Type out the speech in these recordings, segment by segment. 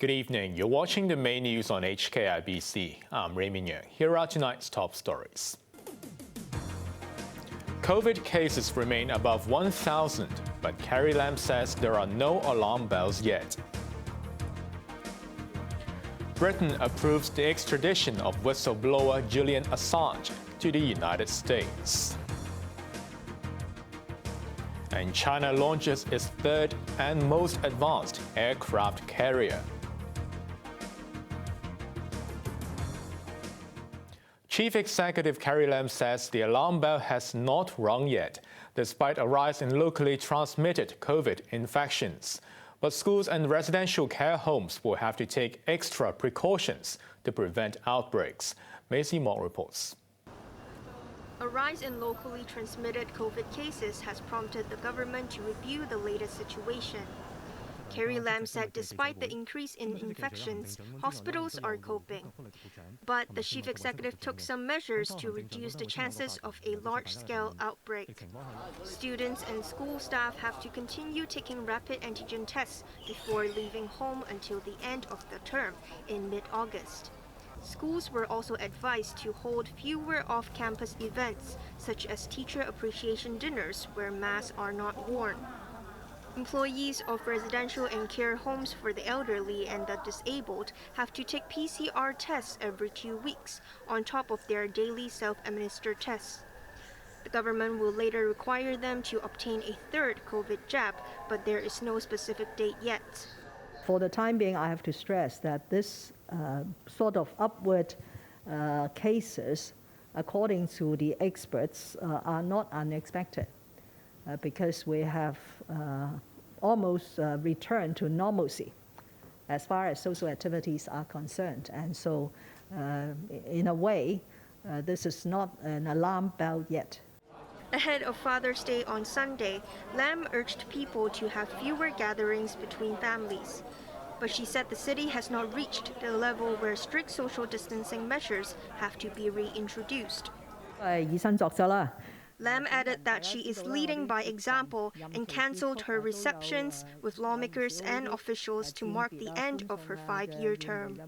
Good evening. You're watching the main news on HKIBC. I'm Raymond Yeung. Here are tonight's top stories. COVID cases remain above 1,000, but Carrie Lam says there are no alarm bells yet. Britain approves the extradition of whistleblower Julian Assange to the United States. And China launches its third and most advanced aircraft carrier. Chief Executive Carrie Lam says the alarm bell has not rung yet, despite a rise in locally transmitted COVID infections. But schools and residential care homes will have to take extra precautions to prevent outbreaks. Macy Moore reports. A rise in locally transmitted COVID cases has prompted the government to review the latest situation. Carrie Lam said despite the increase in infections, hospitals are coping. But the chief executive took some measures to reduce the chances of a large-scale outbreak. Students and school staff have to continue taking rapid antigen tests before leaving home until the end of the term in mid-August. Schools were also advised to hold fewer off-campus events, such as teacher appreciation dinners where masks are not worn. Employees of residential and care homes for the elderly and the disabled have to take PCR tests every 2 weeks, on top of their daily self-administered tests. The government will later require them to obtain a third COVID jab, but there is no specific date yet. For the time being, I have to stress that this sort of upward cases, according to the experts, are not unexpected. Because we have almost returned to normalcy as far as social activities are concerned. And so, in a way, this is not an alarm bell yet. Ahead of Father's Day on Sunday, Lam urged people to have fewer gatherings between families. But she said the city has not reached the level where strict social distancing measures have to be reintroduced. Lam added that she is leading by example and cancelled her receptions with lawmakers and officials to mark the end of her 5-year term.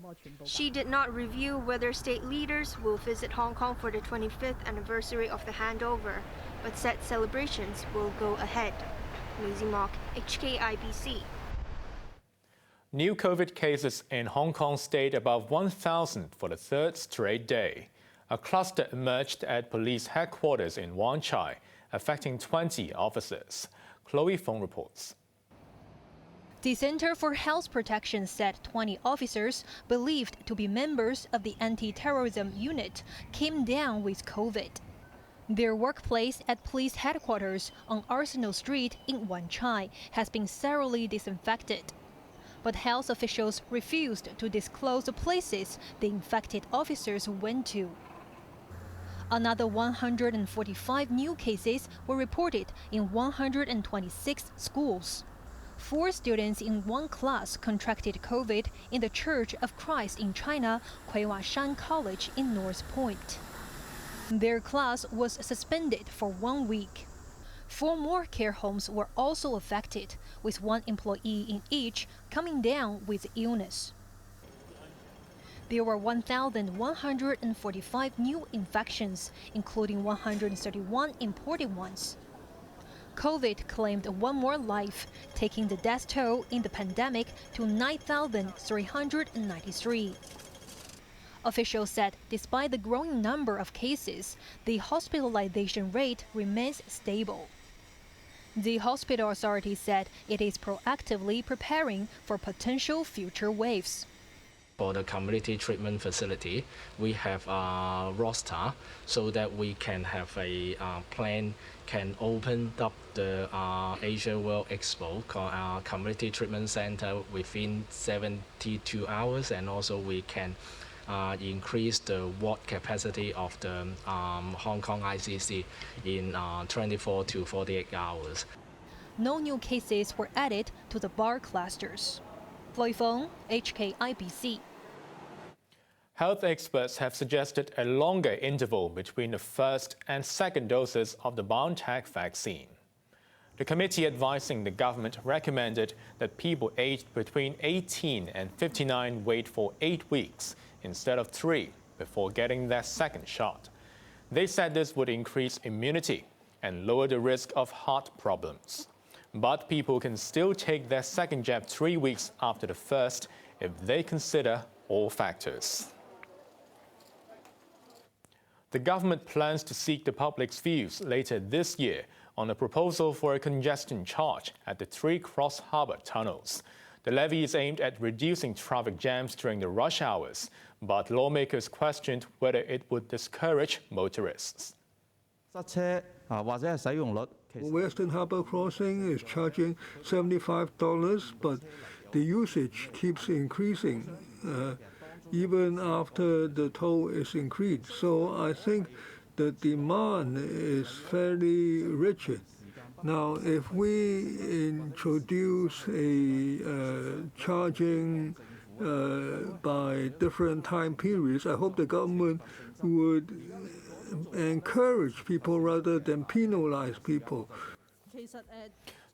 She did not review whether state leaders will visit Hong Kong for the 25th anniversary of the handover, but said celebrations will go ahead. Maisie Mock, HKIBC. New COVID cases in Hong Kong stayed above 1,000 for the third straight day. A cluster emerged at police headquarters in Wan Chai, affecting 20 officers. Chloe Fong reports. The Center for Health Protection said 20 officers, believed to be members of the anti-terrorism unit, came down with COVID. Their workplace at police headquarters on Arsenal Street in Wan Chai has been thoroughly disinfected. But health officials refused to disclose the places the infected officers went to. Another 145 new cases were reported in 126 schools. 4 students in one class contracted COVID in the Church of Christ in China, Kweihua Shan College in North Point. Their class was suspended for 1 week. 4 more care homes were also affected, with 1 employee in each coming down with illness. There were 1,145 new infections, including 131 imported ones. COVID claimed 1 more life, taking the death toll in the pandemic to 9,393. Officials said despite the growing number of cases, the hospitalization rate remains stable. The hospital authority said it is proactively preparing for potential future waves. For the community treatment facility, we have a roster so that we can have a plan, can open up the Asia World Expo community treatment center within 72 hours, and also we can increase the ward capacity of the Hong Kong ICC in 24 to 48 hours. No new cases were added to the bar clusters. Chloe Fong, HKIBC. Health experts have suggested a longer interval between the first and second doses of the BioNTech vaccine. The committee advising the government recommended that people aged between 18 and 59 wait for 8 weeks instead of 3 before getting their second shot. They said this would increase immunity and lower the risk of heart problems. But people can still take their second jab 3 weeks after the first if they consider all factors. The government plans to seek the public's views later this year on a proposal for a congestion charge at the 3 cross-harbor tunnels. The levy is aimed at reducing traffic jams during the rush hours, but lawmakers questioned whether it would discourage motorists. Western Harbour Crossing is charging $75, but the usage keeps increasing even after the toll is increased. So I think the demand is fairly rigid. Now, if we introduce a charging by different time periods, I hope the government would encourage people rather than penalize people.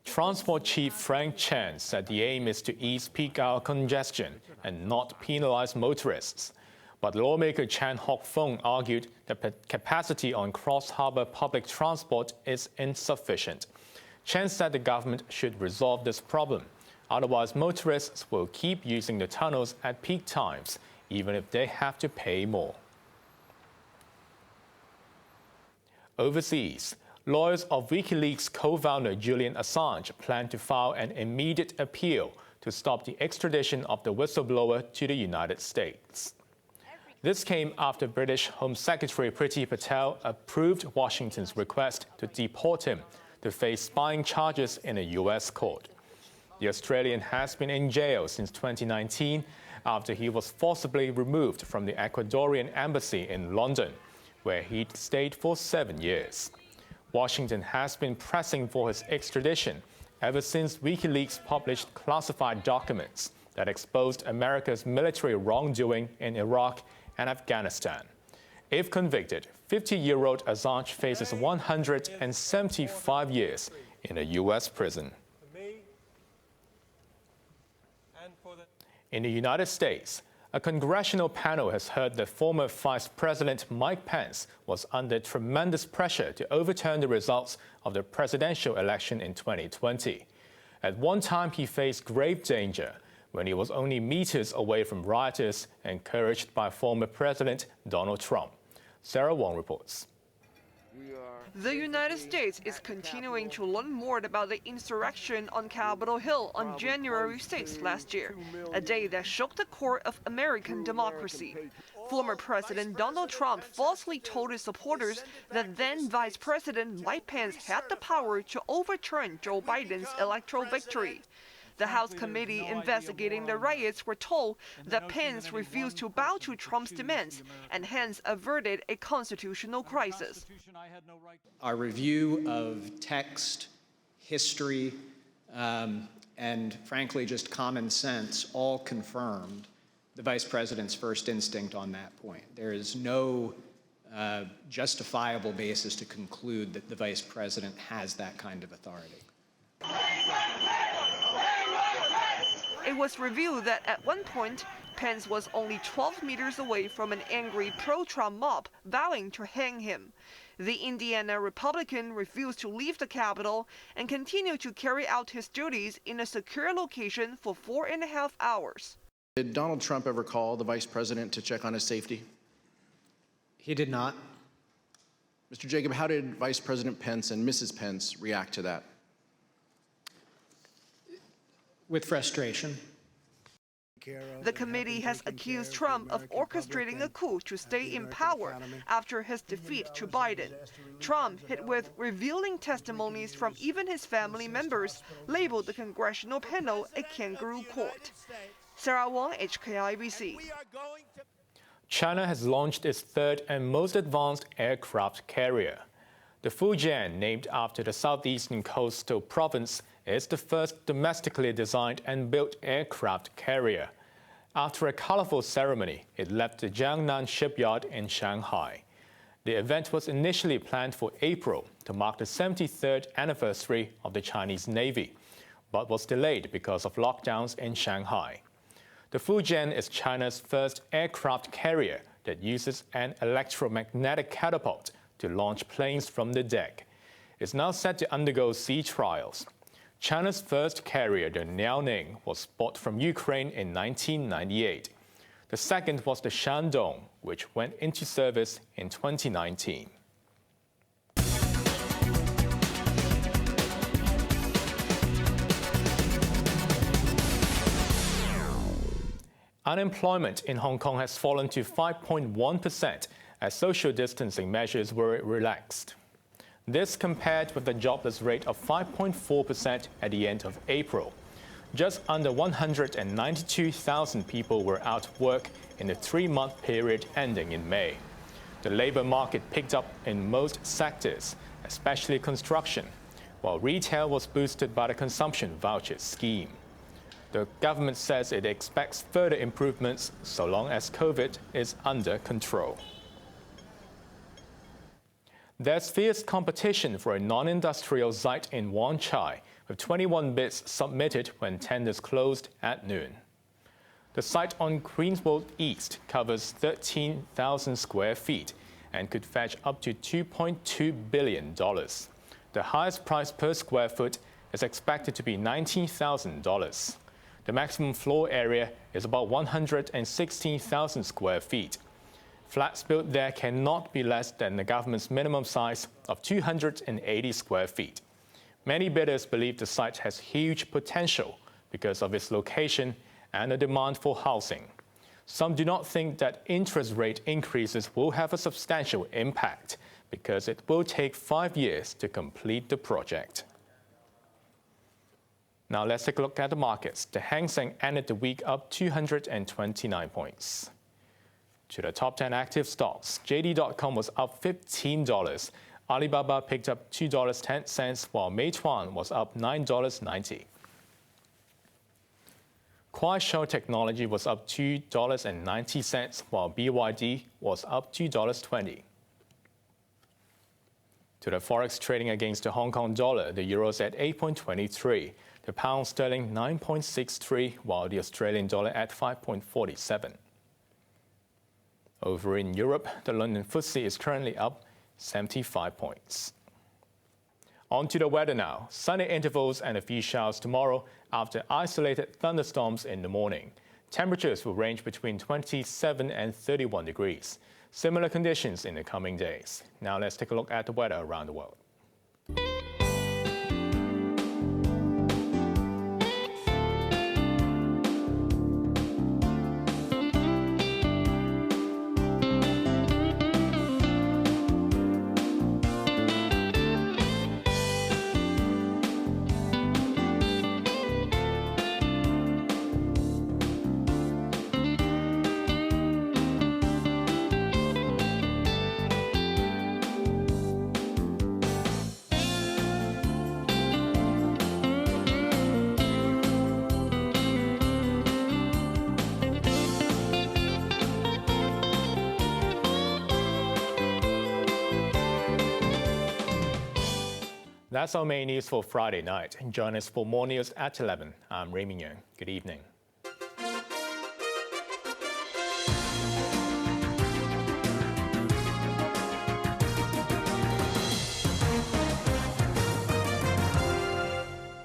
Transport Chief Frank Chen said the aim is to ease peak hour congestion and not penalize motorists. But lawmaker Chan Hock-Fong argued that capacity on cross-harbor public transport is insufficient. Chen said the government should resolve this problem. Otherwise, motorists will keep using the tunnels at peak times, even if they have to pay more. Overseas, lawyers of WikiLeaks co-founder Julian Assange plan to file an immediate appeal to stop the extradition of the whistleblower to the United States. This came after British Home Secretary Priti Patel approved Washington's request to deport him to face spying charges in a U.S. court. The Australian has been in jail since 2019 after he was forcibly removed from the Ecuadorian embassy in London, where he'd stayed for 7 years. Washington has been pressing for his extradition ever since WikiLeaks published classified documents that exposed America's military wrongdoing in Iraq and Afghanistan. If convicted, 50-year-old Assange faces 175 years in a U.S. prison. In the United States, a congressional panel has heard that former Vice President Mike Pence was under tremendous pressure to overturn the results of the presidential election in 2020. At one time, he faced grave danger when he was only meters away from rioters encouraged by former President Donald Trump. Sarah Wong reports. The United States is continuing to learn more about the insurrection on Capitol Hill on January 6 last year, a day that shook the core of American democracy. Former President Donald Trump falsely told his supporters that then Vice President Mike Pence had the power to overturn Joe Biden's electoral victory. The House committee investigating the riots were told that Pence refused to bow to Trump's demands and hence averted a constitutional crisis. Our review of text, history, and frankly just common sense all confirmed the Vice President's first instinct on that point. There is no justifiable basis to conclude that the Vice President has that kind of authority. It was revealed that at one point, Pence was only 12 meters away from an angry pro-Trump mob vowing to hang him. The Indiana Republican refused to leave the Capitol and continued to carry out his duties in a secure location for 4.5 hours. Did Donald Trump ever call the Vice President to check on his safety? He did not. Mr. Jacob, how did Vice President Pence and Mrs. Pence react to that? With frustration. The committee has accused Trump of orchestrating a coup to stay in power after his defeat to Biden. Trump, hit with revealing testimonies from even his family members, labeled the congressional panel a kangaroo court. Sarah Wong, HKIBC. China has launched its third and most advanced aircraft carrier. The Fujian, named after the southeastern coastal province, is the first domestically designed and built aircraft carrier. After a colorful ceremony, it left the Jiangnan shipyard in Shanghai. The event was initially planned for April to mark the 73rd anniversary of the Chinese Navy, but was delayed because of lockdowns in Shanghai. The Fujian is China's first aircraft carrier that uses an electromagnetic catapult to launch planes from the deck. It's now set to undergo sea trials. China's first carrier, the Liaoning, was bought from Ukraine in 1998. The second was the Shandong, which went into service in 2019. Unemployment in Hong Kong has fallen to 5.1% as social distancing measures were relaxed. This compared with the jobless rate of 5.4% at the end of April. Just under 192,000 people were out of work in the 3-month period ending in May. The labor market picked up in most sectors, especially construction, while retail was boosted by the consumption voucher scheme. The government says it expects further improvements so long as COVID is under control. There's fierce competition for a non-industrial site in Wan Chai, with 21 bids submitted when tenders closed at noon. The site on Queenswold East covers 13,000 square feet and could fetch up to $2.2 billion. The highest price per square foot is expected to be $19,000. The maximum floor area is about 116,000 square feet. Flats built there cannot be less than the government's minimum size of 280 square feet. Many bidders believe the site has huge potential because of its location and the demand for housing. Some do not think that interest rate increases will have a substantial impact because it will take 5 years to complete the project. Now let's take a look at the markets. The Hang Seng ended the week up 229 points. To the top 10 active stocks, JD.com was up $15. Alibaba picked up $2.10, while Meituan was up $9.90. Kuaishou Technology was up $2.90, while BYD was up $2.20. To the forex trading against the Hong Kong dollar, the euro is at 8.23, the pound sterling 9.63, while the Australian dollar at 5.47. Over in Europe, the London FTSE is currently up 75 points. On to the weather now. Sunny intervals and a few showers tomorrow after isolated thunderstorms in the morning. Temperatures will range between 27 and 31 degrees. Similar conditions in the coming days. Now let's take a look at the weather around the world. That's our main news for Friday night. Join us for more news at 11. I'm Raymond Yeung. Good evening.